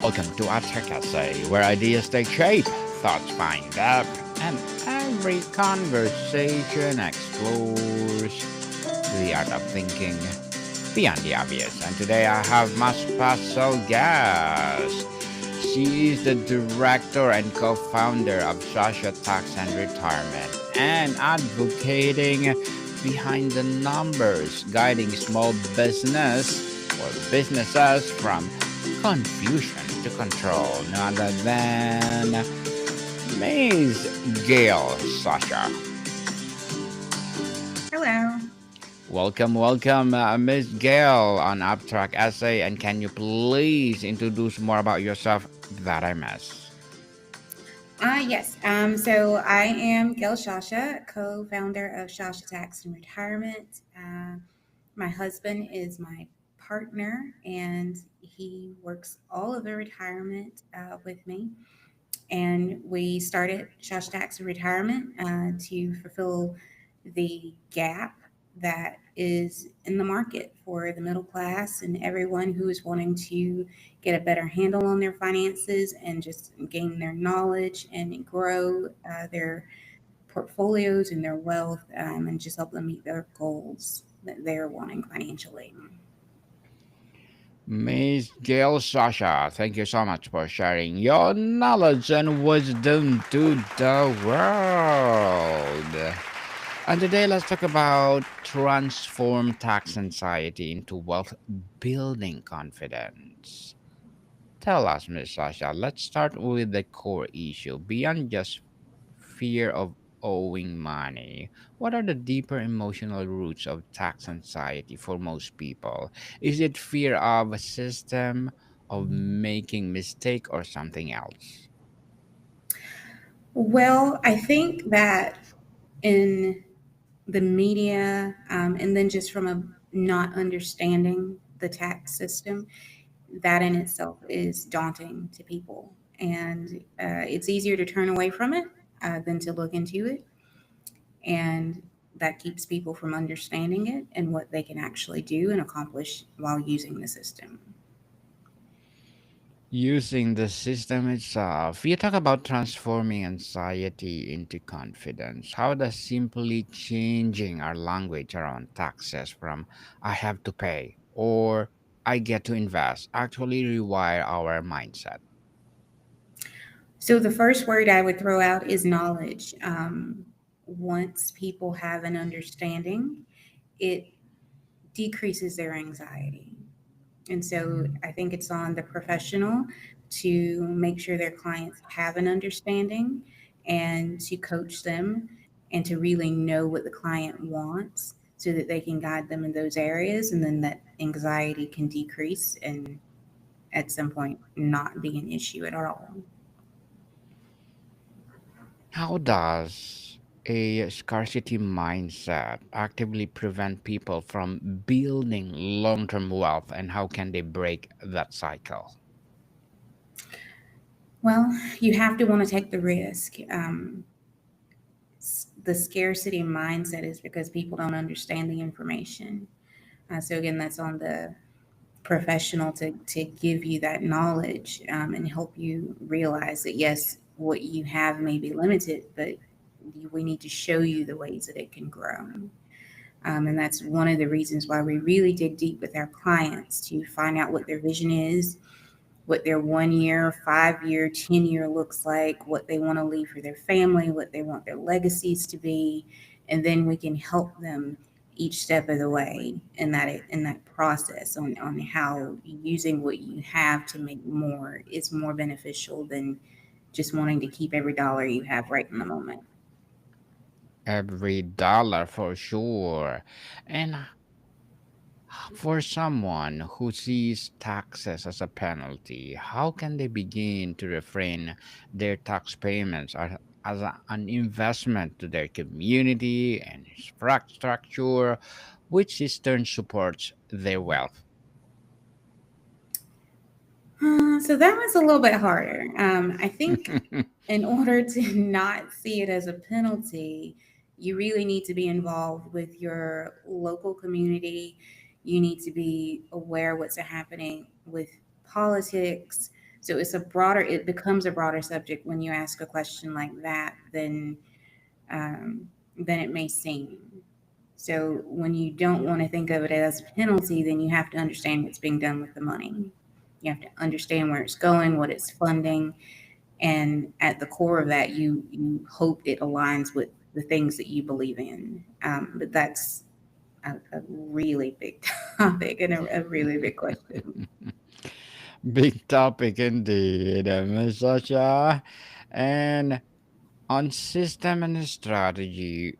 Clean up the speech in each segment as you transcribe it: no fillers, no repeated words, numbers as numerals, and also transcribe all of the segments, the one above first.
Welcome to our Tech Essay, where ideas take shape, thoughts find depth, and every conversation explores the art of thinking beyond the obvious. And today I have my special guest. She is the director and co-founder of Sciascia Tax and Retirement and advocating behind the numbers, guiding small businesses from confusion to control, none other than Ms. Gale Sciascia. Hello. Welcome, Ms. Gale on Abstract Essay. And can you please introduce more about yourself that I missed? Yes. So I am Gale Sciascia, co-founder of Sciascia Tax and Retirement. My husband is my partner, and he works all of the retirement with me. And we started Sciascia Tax and Retirement to fulfill the gap that is in the market for the middle class and everyone who is wanting to get a better handle on their finances and just gain their knowledge and grow their portfolios and their wealth and just help them meet their goals that they're wanting financially. Ms. Gale Sasha, thank you so much for sharing your knowledge and wisdom to the world. And today, let's talk about transform tax anxiety into wealth building confidence. Tell us, Ms. Sasha, let's start with the core issue. Beyond just fear of owing money, what are the deeper emotional roots of tax anxiety for most people? Is it fear of a system, of making mistake, or something else? Well, I think that in the media, and then just from a not understanding the tax system, that in itself is daunting to people. And it's easier to turn away from it than to look into it. And that keeps people from understanding it and what they can actually do and accomplish while using the system. Using the system itself, you talk about transforming anxiety into confidence. How does simply changing our language around taxes from I have to pay or I get to invest actually rewire our mindset? So the first word I would throw out is knowledge. Once people have an understanding, it decreases their anxiety. And so I think it's on the professional to make sure their clients have an understanding and to coach them and to really know what the client wants so that they can guide them in those areas. And then that anxiety can decrease and at some point not be an issue at all. How does a scarcity mindset actively prevent people from building long term wealth, and how can they break that cycle? Well, you have to want to take the risk. The scarcity mindset is because people don't understand the information. So, again, that's on the professional to give you that knowledge and help you realize that yes, what you have may be limited, but we need to show you the ways that it can grow. And that's one of the reasons why we really dig deep with our clients to find out what their vision is, what their 1 year, 5 year, 10 year looks like, what they want to leave for their family, what they want their legacies to be, and then we can help them each step of the way in that process on how using what you have to make more is more beneficial than just wanting to keep every dollar you have right in the moment. Every dollar for sure. And for someone who sees taxes as a penalty, how can they begin to refrain their tax payments an investment to their community and infrastructure, which in turn supports their wealth? So that was a little bit harder. I think in order to not see it as a penalty, you really need to be involved with your local community. You need to be aware what's happening with politics So it's a broader, it becomes a broader subject when you ask a question like that um, than it may seem. So when you don't want to think of it as a penalty, then you have to understand what's being done with the money. You have to understand where it's going, what it's funding, and at the core of that, you hope it aligns with the things that you believe in. But that's a really big topic and a really big question. Big topic indeed, Miss Sasha. And on system and strategy,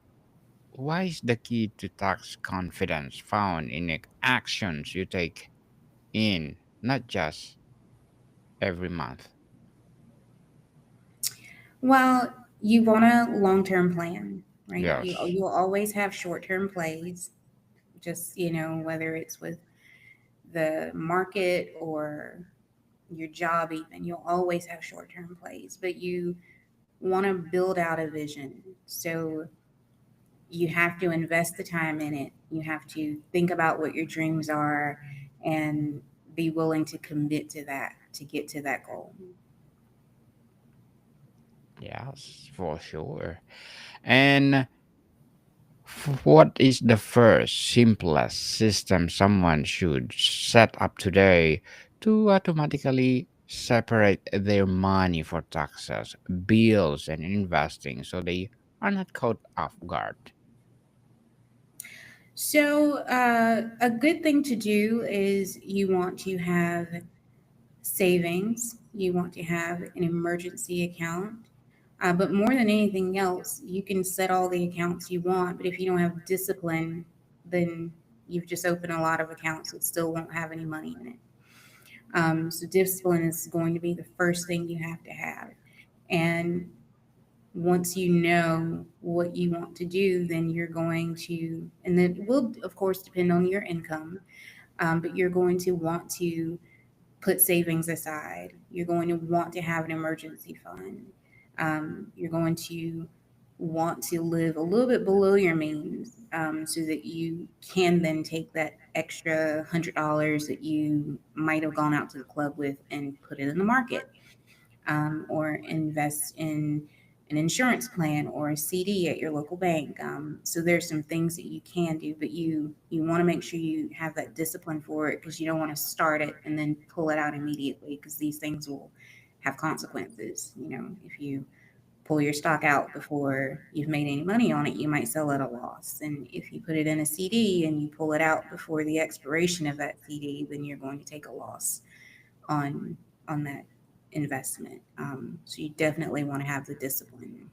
why is the key to tax confidence found in the actions you take in, not just every month? Well, you want a long-term plan, right? Yes. You'll always have short-term plays, just whether it's with the market or your job, even you'll always have short-term plays, but you want to build out a vision. So you have to invest the time in it. You have to think about what your dreams are and be willing to commit to that to get to that goal. Yes, for sure. And what is the first, simplest system someone should set up today to automatically separate their money for taxes, bills, and investing so they are not caught off guard? So, a good thing to do is you want to have savings, you want to have an emergency account. But more than anything else, you can set all the accounts you want, but if you don't have discipline, then you've just opened a lot of accounts that still won't have any money in it. So, discipline is going to be the first thing you have to have. And once you know what you want to do, then you're going to, and it will, of course, depend on your income, but you're going to want to put savings aside. You're going to want to have an emergency fund. You're going to want to live a little bit below your means so that you can then take that extra $100 that you might have gone out to the club with and put it in the market, or invest in an insurance plan or a CD at your local bank. So there's some things that you can do, but you want to make sure you have that discipline for it because you don't want to start it and then pull it out immediately because these things will have consequences. If you pull your stock out before you've made any money on it, you might sell at a loss. And if you put it in a CD and you pull it out before the expiration of that CD, then you're going to take a loss on that investment. So you definitely want to have the discipline.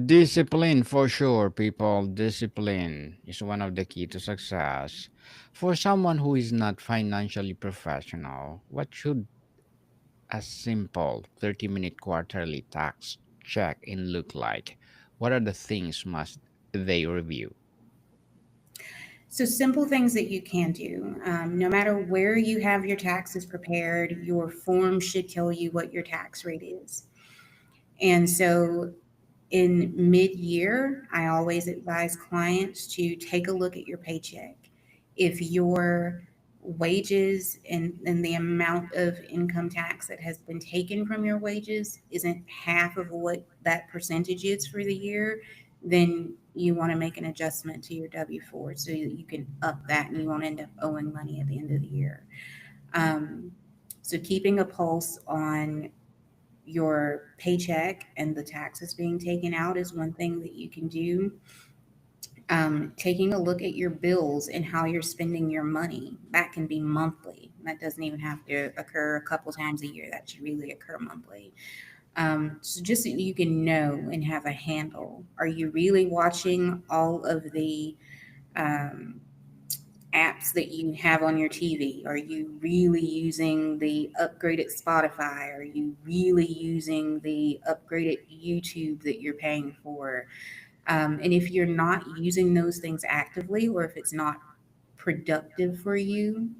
Discipline for sure, people. Discipline is one of the key to success. For someone who is not financially professional, what should a simple 30-minute quarterly tax check-in look like? What are the things must they review? So simple things that you can do. No matter where you have your taxes prepared, your form should tell you what your tax rate is. And so in mid-year, I always advise clients to take a look at your paycheck. If your wages and the amount of income tax that has been taken from your wages isn't half of what that percentage is for the year, then you want to make an adjustment to your W-4 so that you can up that and you won't end up owing money at the end of the year. Um, so keeping a pulse on your paycheck and the taxes being taken out is one thing that you can do. Taking a look at your bills and how you're spending your money, that can be monthly. That doesn't even have to occur a couple times a year. That should really occur monthly. So just so you can know and have a handle. Are you really watching all of the um, apps that you have on your TV? Are you really using the upgraded Spotify? Are you really using the upgraded YouTube that you're paying for? And if you're not using those things actively, or if it's not productive for you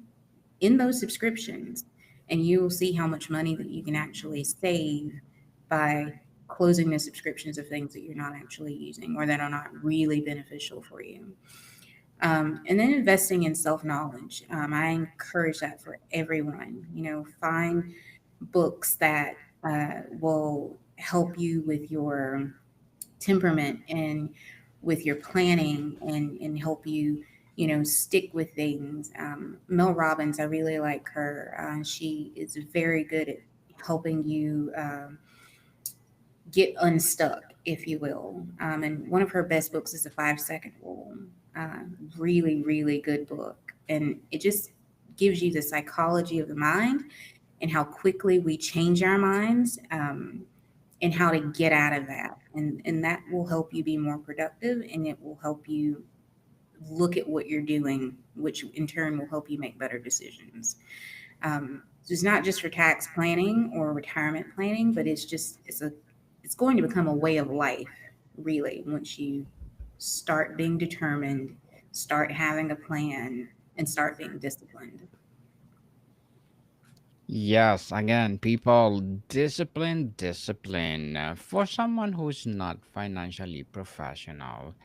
in those subscriptions, and you will see how much money that you can actually save by closing the subscriptions of things that you're not actually using or that are not really beneficial for you. And then investing in self knowledge. I encourage that for everyone. Find books that will help you with your temperament and with your planning and help you, stick with things. Mel Robbins, I really like her. She is very good at helping you get unstuck, if you will. And one of her best books is The 5 Second Rule. Uh, Really, really good book. And it just gives you the psychology of the mind and how quickly we change our minds, and how to get out of that. And that will help you be more productive, and it will help you look at what you're doing, which in turn will help you make better decisions. So it's not just for tax planning or retirement planning, but it's going to become a way of life, really, once you start being determined, start having a plan, and start being disciplined. Yes, again, people, discipline, discipline. For someone who's not financially professional,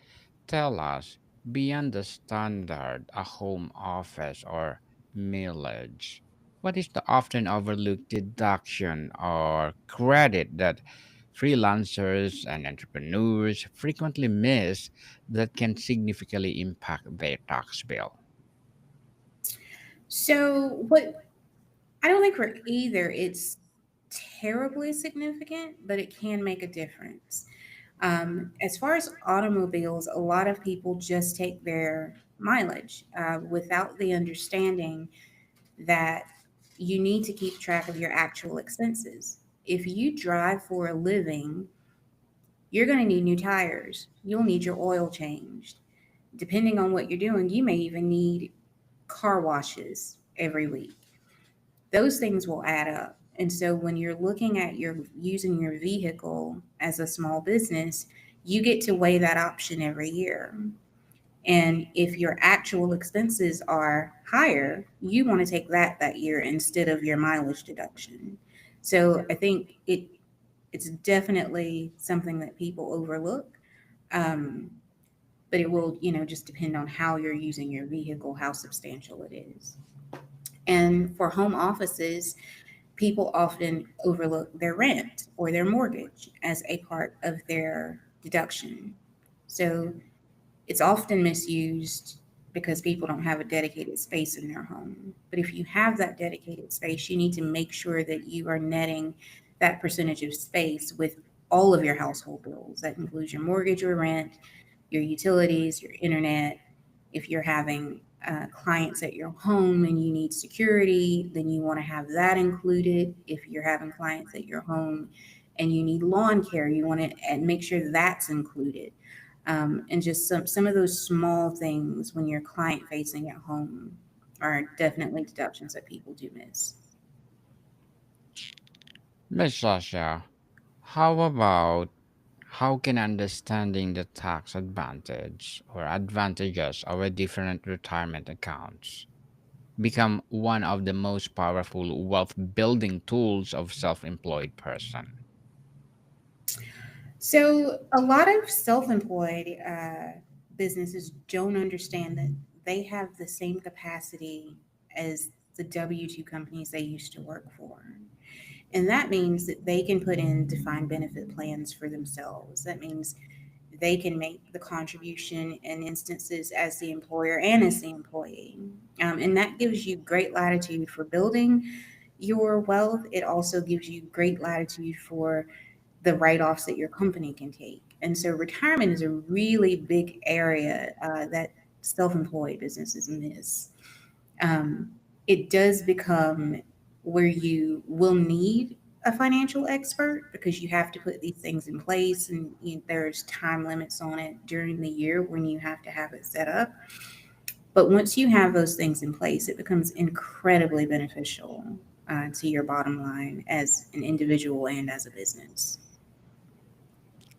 tell us, beyond the standard, a home office or millage, what is the often overlooked deduction or credit that freelancers and entrepreneurs frequently miss that can significantly impact their tax bill? So, what I don't think for either it's terribly significant, but it can make a difference. As far as automobiles, a lot of people just take their mileage without the understanding that you need to keep track of your actual expenses. If you drive for a living, you're going to need new tires. You'll need your oil changed. Depending on what you're doing, you may even need car washes every week. Those things will add up. And so when you're looking at your using your vehicle as a small business, you get to weigh that option every year. And if your actual expenses are higher, you want to take that year instead of your mileage deduction. So I think it's definitely something that people overlook. Um, but it will, just depend on how you're using your vehicle, how substantial it is. And for home offices, people often overlook their rent or their mortgage as a part of their deduction. So it's often misused because people don't have a dedicated space in their home. But if you have that dedicated space, you need to make sure that you are netting that percentage of space with all of your household bills. That includes your mortgage or rent, your utilities, your internet. If you're having clients at your home and you need security, then you want to have that included. If you're having clients at your home and you need lawn care, you want to make sure that's included. And just some of those small things when you're client facing at home are definitely deductions that people do miss. Miss Sasha, how about how can understanding the tax advantage or advantages of a different retirement accounts become one of the most powerful wealth building tools of self-employed person? So a lot of self-employed businesses don't understand that they have the same capacity as the W-2 companies they used to work for. And that means that they can put in defined benefit plans for themselves. That means they can make the contribution in instances as the employer and as the employee. And that gives you great latitude for building your wealth. It also gives you great latitude for the write offs that your company can take. And so retirement is a really big area that self employed businesses miss. um, it does become where you will need a financial expert because you have to put these things in place, and there's time limits on it during the year when you have to have it set up. But once you have those things in place, it becomes incredibly beneficial to your bottom line as an individual and as a business.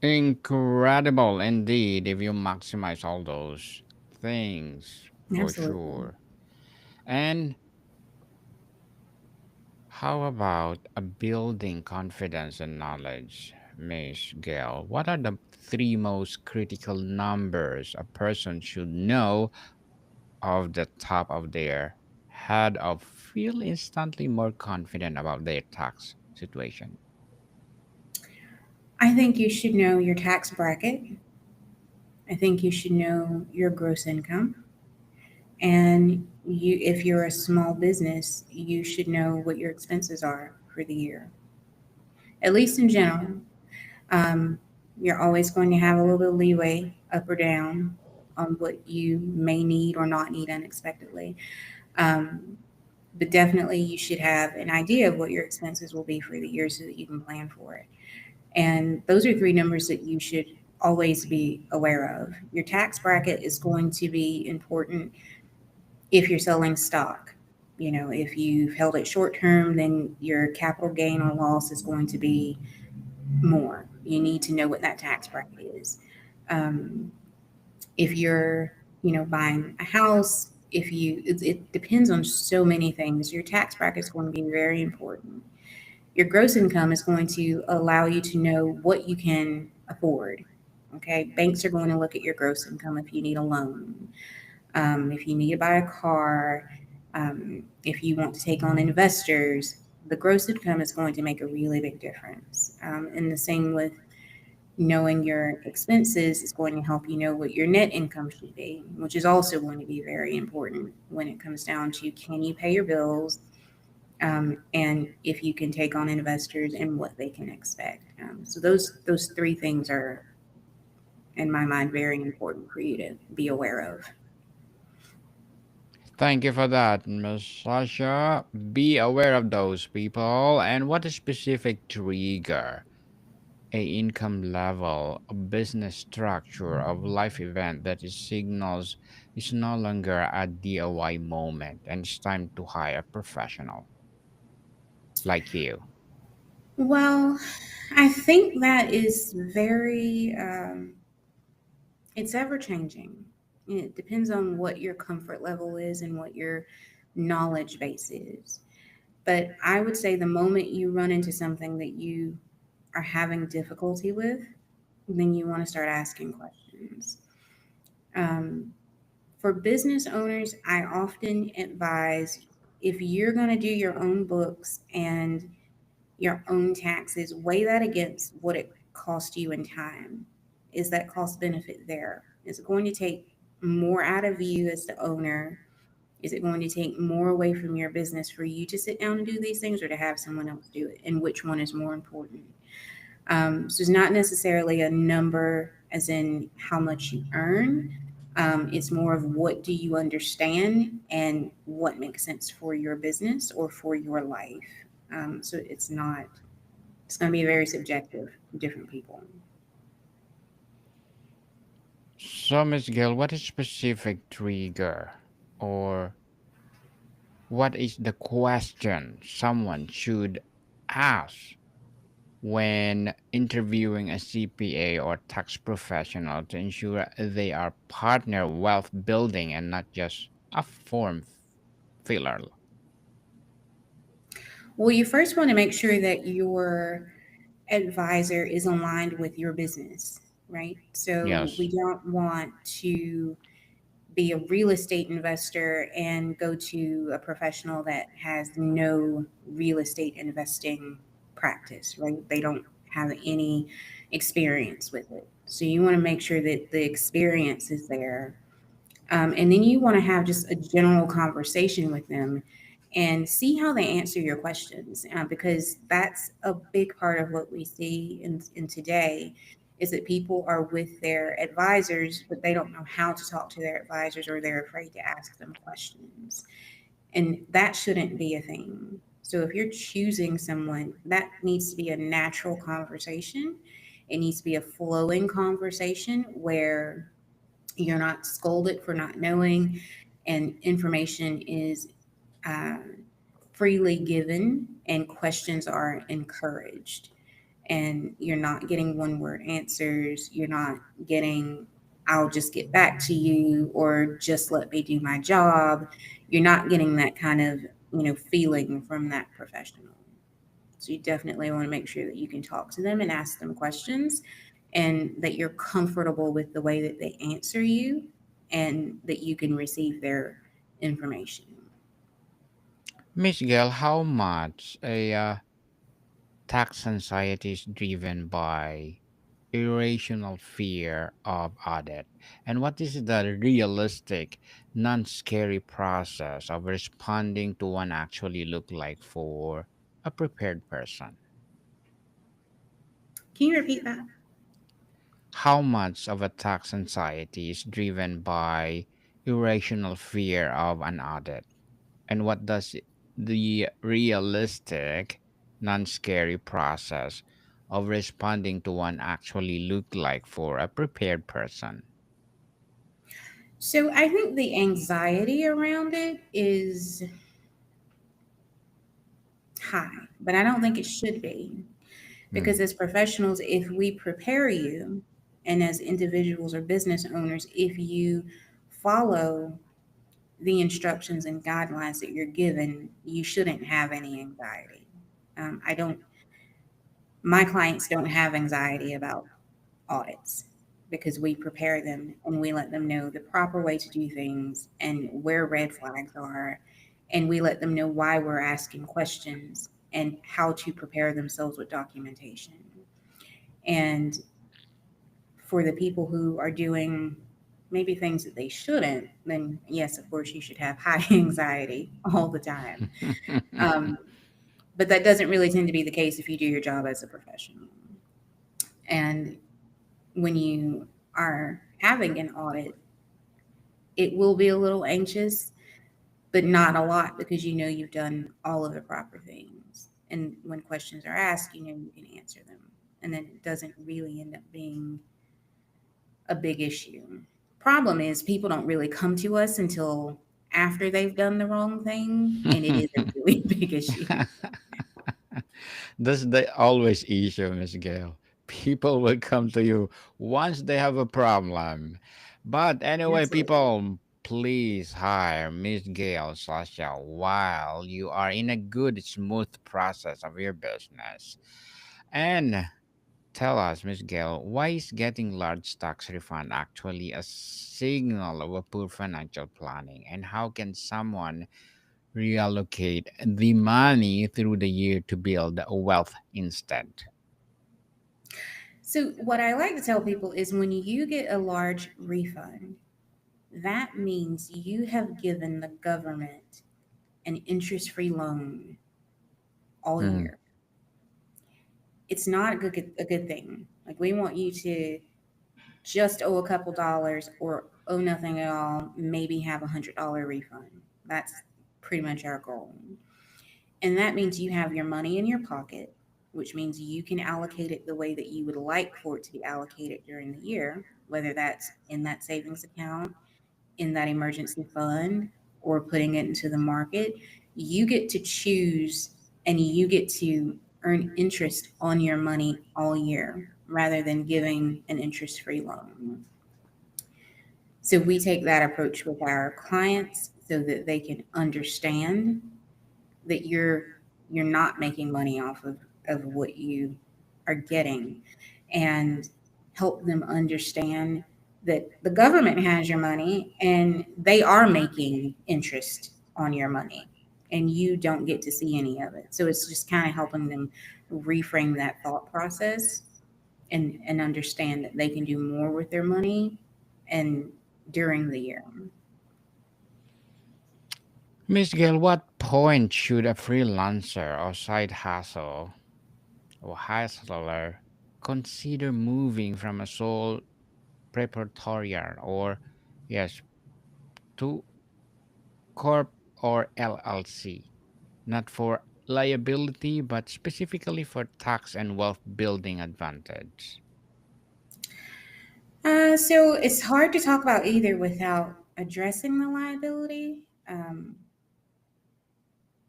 Incredible indeed if you maximize all those things for Absolutely. sure. And how about a building confidence and knowledge, Miss Gail? What are the three most critical numbers a person should know of the top of their head of feel instantly more confident about their tax situation? I think you should know your tax bracket. I think you should know your gross income. And you, if you're a small business, you should know what your expenses are for the year, at least in general. Um, you're always going to have a little bit of leeway up or down on what you may need or not need unexpectedly. Um, but definitely, you should have an idea of what your expenses will be for the year so that you can plan for it. And those are three numbers that you should always be aware of. Your tax bracket is going to be important if you're selling stock. You know, if you've held it short term, then your capital gain or loss is going to be more. You need to know what that tax bracket is. Um, if you're, buying a house, if you, it depends on so many things. Your tax bracket is going to be very important. Your gross income is going to allow you to know what you can afford. Okay, banks are going to look at your gross income if you need a loan, if you need to buy a car, if you want to take on investors. The gross income is going to make a really big difference. And the same with knowing your expenses is going to help you know what your net income should be, which is also going to be very important when it comes down to can you pay your bills, and if you can take on investors and what they can expect. So those three things are, in my mind, very important for you to be aware of. Thank you for that, Miss Sasha. Be aware of those people and what a specific trigger, a income level, a business structure, of life event that is signals is no longer a DIY moment and it's time to hire a professional like you. Well, I think that is very, it's ever changing. It depends on what your comfort level is and what your knowledge base is. But I would say the moment you run into something that you are having difficulty with, then you want to start asking questions. Um, for business owners, I often advise if you're going to do your own books and your own taxes, weigh that against what it cost you in time. Is that cost benefit there? Is it going to take more out of you as the owner? Is it going to take more away from your business for you to sit down and do these things or to have someone else do it? And which one is more important? So it's not necessarily a number as in how much you earn. It's more of what do you understand and what makes sense for your business or for your life. So it's going to be very subjective for different people. So, Miss Gill, what is specific trigger or what is the question someone should ask when interviewing a CPA or tax professional to ensure they are partner wealth building and not just a form filler? Well, you first want to make sure that your advisor is aligned with your business, right? So we Yes. don't want to be a real estate investor and go to a professional that has no real estate investing practice, right? They don't have any experience with it. So you want to make sure that the experience is there. And then you want to have just a general conversation with them and see how they answer your questions, because that's a big part of what we see in today is that people are with their advisors but they don't know how to talk to their advisors or they're afraid to ask them questions, and that shouldn't be a thing. So if you're choosing someone, that needs to be a natural conversation. It needs to be a flowing conversation where you're not scolded for not knowing, and information is uh, freely given, and questions are encouraged. And you're not getting one word answers. You're not getting, I'll just get back to you, or just let me do my job. You're not getting that kind of, feeling from that professional. So you definitely want to make sure that you can talk to them and ask them questions and that you're comfortable with the way that they answer you. and that you can receive their information. Miss Gail, how much a tax anxiety is driven by irrational fear of audit? And what is the realistic, non scary process of responding to one actually look like for a prepared person? Can you repeat that? How much of a tax anxiety is driven by irrational fear of an audit? And what does the realistic, non scary process of responding to one actually look like for a prepared person? So I think the anxiety around it is high, but I don't think it should be. Because Mm. as professionals, if we prepare you, and as individuals or business owners, if you follow the instructions and guidelines that you're given, you shouldn't have any anxiety. I don't, my clients don't have anxiety about audits because we prepare them and we let them know the proper way to do things and where red flags are. And we let them know why we're asking questions and how to prepare themselves with documentation. And for the people who are doing maybe things that they shouldn't, then yes, of course, you should have high anxiety all the time. Um, but that doesn't really tend to be the case if you do your job as a professional. And when you are having an audit, it will be a little anxious, but not a lot because you know you've done all of the proper things. And when questions are asked, you know you can answer them. And then it doesn't really end up being a big issue. Problem is, people don't really come to us until after they've done the wrong thing, and it is a really big issue. That's the always issue, Miss Gail. People will come to you once they have a problem. But anyway, Absolutely. people, please hire Miss Gail Sasha while you are in a good, smooth process of your business. And tell us, Miss Gail, why is getting large tax refund actually a signal of a poor financial planning? And how can someone reallocate the money through the year to build wealth instead? So, what I like to tell people is when you get a large refund, that means you have given the government an interest free loan all Mm, year. It's not a good thing. Like, we want you to just owe a couple dollars or owe nothing at all, maybe have $100 refund. That's pretty much our goal. And that means you have your money in your pocket, which means you can allocate it the way that you would like for it to be allocated during the year, whether that's in that savings account, in that emergency fund, or putting it into the market. You get to choose and you get to earn interest on your money all year rather than giving an interest free loan. So we take that approach with our clients so that they can understand that you're not making money off of what you are getting, and help them understand that the government has your money and they are making interest on your money and you don't get to see any of it. So it's just kind of helping them reframe that thought process and understand that they can do more with their money and during the year. Miss Gail, what point should a freelancer or side hustle or hustler consider moving from a sole proprietor or yes to corp or LLC? Not for liability, but specifically for tax and wealth building advantage. So it's hard to talk about either without addressing the liability.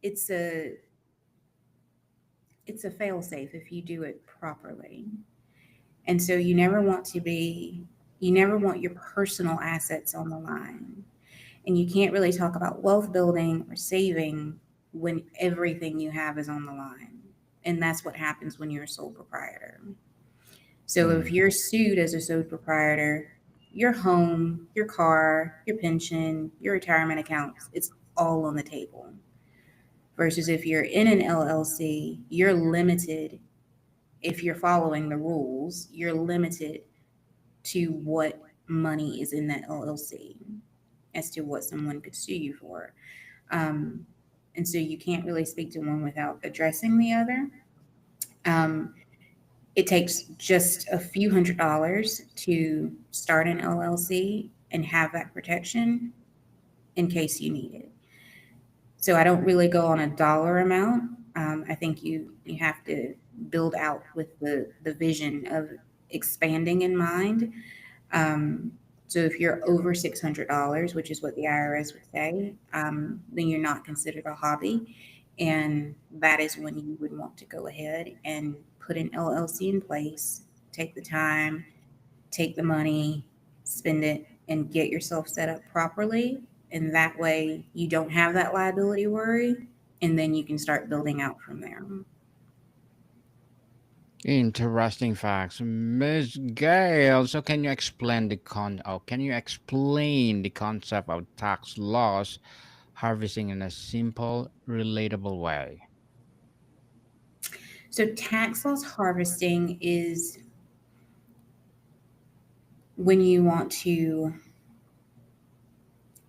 It's a it's a fail safe if you do it properly, and so you never want your personal assets on the line, and you can't really talk about wealth building or saving when everything you have is on the line, and that's what happens when you're a sole proprietor. So if Mm, you're sued as a sole proprietor, your home, your car, your pension, your retirement accounts, it's all on the table. Versus if you're in an LLC, you're limited. If you're following the rules, you're limited to what money is in that LLC as to what someone could sue you for. Um, and so you can't really speak to one without addressing the other. Um, it takes just a few $100s to start an LLC and have that protection in case you need it. So I don't really go on a dollar amount. I think you have to build out with the vision of expanding in mind. Um, so if you're over $600, which is what the IRS would say, then you're not considered a hobby, and that is when you would want to go ahead and put an LLC in place. Take the time, take the money, spend it, and get yourself set up properly. And that way you don't have that liability worry. And then you can start building out from there. Interesting facts, Miss Gale. So, can you explain the concept of tax loss harvesting in a simple, relatable way? So, tax loss harvesting is when you want to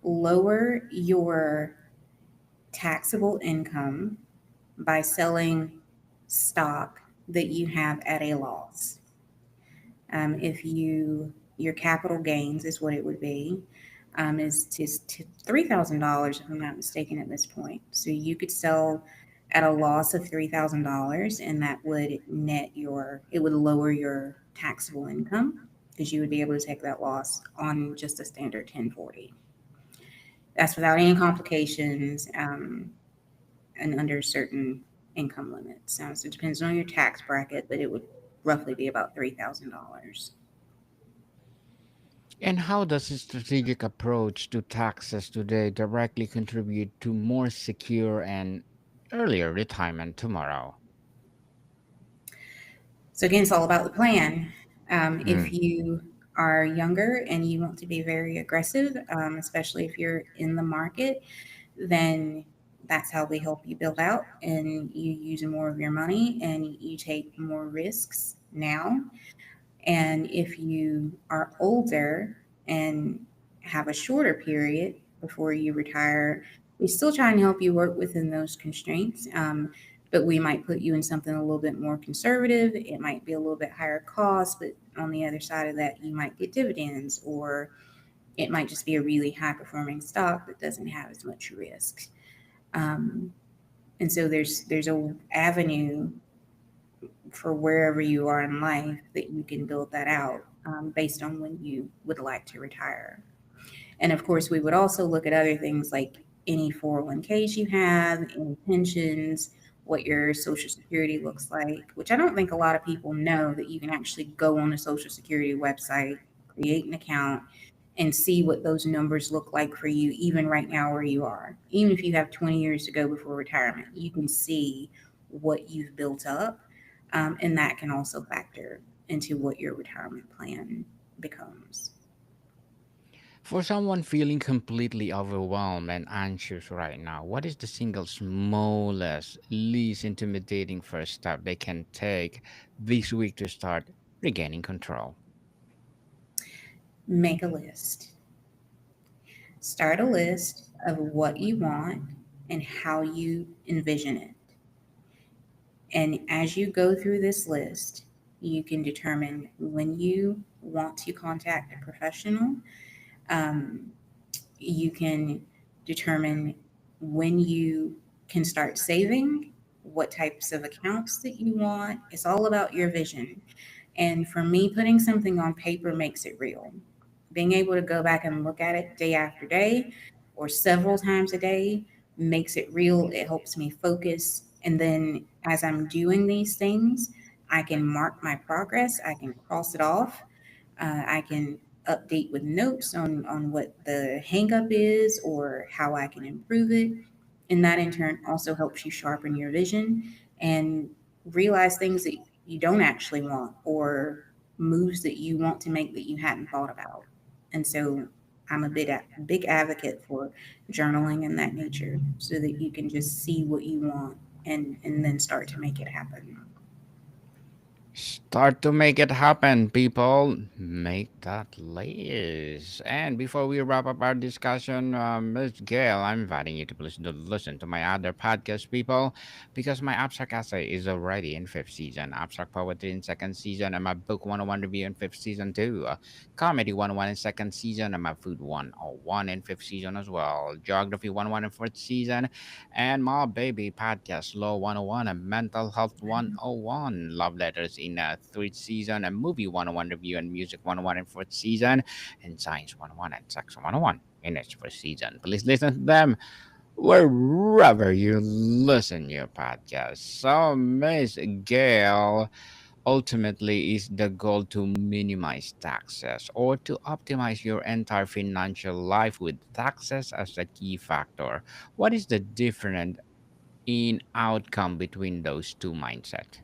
lower your taxable income by selling stock that you have at a loss. If your capital gains is what it would be, is to $3,000 if I'm not mistaken at this point. So you could sell at a loss of $3,000, and that would it would lower your taxable income because you would be able to take that loss on just a standard 1040. That's without any complications, and under certain income limits. So it depends on your tax bracket, but it would roughly be about $3,000. And how does a strategic approach to taxes today directly contribute to more secure and earlier retirement tomorrow? So again, it's all about the plan. If Mm. you are younger and you want to be very aggressive, especially if you're in the market, then that's how we help you build out and you use more of your money and you take more risks now. And if you are older and have a shorter period before you retire, we still try and help you work within those constraints. But we might put you in something a little bit more conservative. It might be a little bit higher cost, but on the other side of that, you might get dividends, or it might just be a really high performing stock that doesn't have as much risk. Um, and so there's a avenue for wherever you are in life that you can build that out, based on when you would like to retire. And of course, we would also look at other things like any 401ks you have, any pensions, what your social security looks like, which I don't think a lot of people know that you can actually go on a social security website, create an account, and see what those numbers look like for you, even right now where you are. Even if you have 20 years to go before retirement, you can see what you've built up. And that can also factor into what your retirement plan becomes. For someone feeling completely overwhelmed and anxious right now, what is the single smallest, least intimidating first step they can take this week to start regaining control? Make a list. Start a list of what you want and how you envision it. And as you go through this list, you can determine when you want to contact a professional. Um, you can determine when you can start saving, what types of accounts that you want. It's all about your vision. And for me, putting something on paper makes it real. Being able to go back and look at it day after day or several times a day makes it real. It helps me focus. And then as I'm doing these things, I can mark my progress, I can cross it off, I can update with notes on what the hangup is or how I can improve it. And that in turn also helps you sharpen your vision and realize things that you don't actually want or moves that you want to make that you hadn't thought about. And so I'm a big advocate for journaling and that nature so that you can just see what you want and then start to make it happen. Start to make it happen, people. Make that list. And before we wrap up our discussion, Ms. Gail, I'm inviting you to please listen to my other podcast, people, because my abstract essay is already in fifth season, abstract poetry in second season, and my book 101 review in fifth season too. Comedy 101 in second season, and my food 101 in fifth season as well. Geography 101 in fourth season, and my baby podcast Law 101 and Mental Health 101, Love Letters in third season, and Movie 101 review and Music 101 in fourth season, and Science 101 and Sex 101 in its first season. Please listen to them wherever you listen your podcast. So Miss Gail, ultimately is the goal to minimize taxes or to optimize your entire financial life with taxes as a key factor. What is the difference in outcome between those two mindset?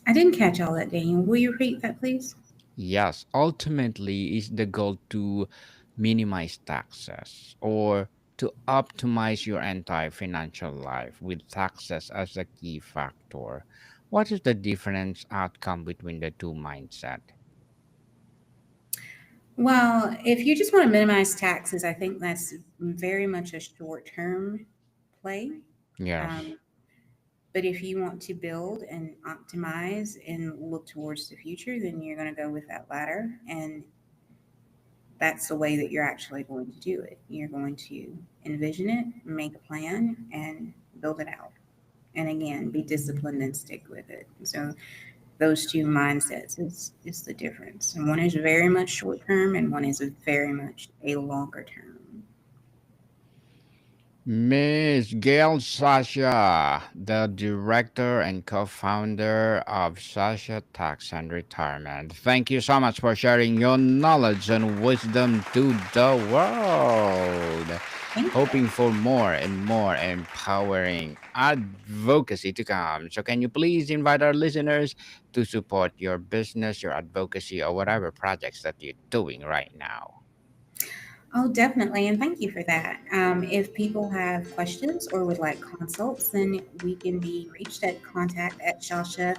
I didn't catch all that, Daniel. Will you repeat that, please? Yes, ultimately is the goal to minimize taxes or to optimize your entire financial life with taxes as a key factor. What is the difference outcome between the two mindset? Well, if you just want to minimize taxes, I think that's very much a short term play. Yes. Um, but if you want to build and optimize and look towards the future, then you're going to go with that latter. And that's the way that you're actually going to do it. You're going to envision it, make a plan, and build it out. And again, be disciplined and stick with it. So those two mindsets is the difference. And one is very much short term, and one is very much a longer term. Miss Gale Sciascia, the director and co-founder of Sciascia Tax and Retirement. Thank you so much for sharing your knowledge and wisdom to the world. Thank you. Hoping for more and more empowering advocacy to come. So can you please invite our listeners to support your business, your advocacy, or whatever projects that you're doing right now? Oh, definitely. And thank you for that. If people have questions or would like consults, then we can be reached at contact at shashatr.com.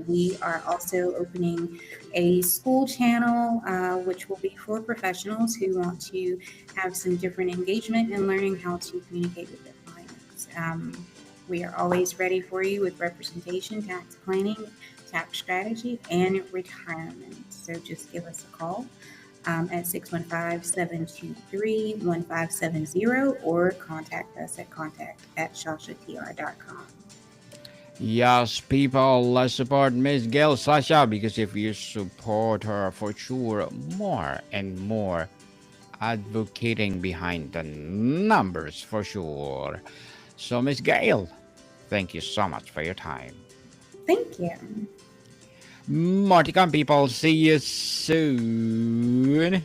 We are also opening a school channel, which will be for professionals who want to have some different engagement and learning how to communicate with their clients. We are always ready for you with representation, tax planning, tax strategy, and retirement. So just give us a call at 615-723-1570 or contact us at contact@shashatr.com. Yes, people, let's support Miss Gail Sasha because if you support her, for sure, more and more advocating behind the numbers for sure. So, Miss Gail, thank you so much for your time. Thank you. More to come, people. See you soon.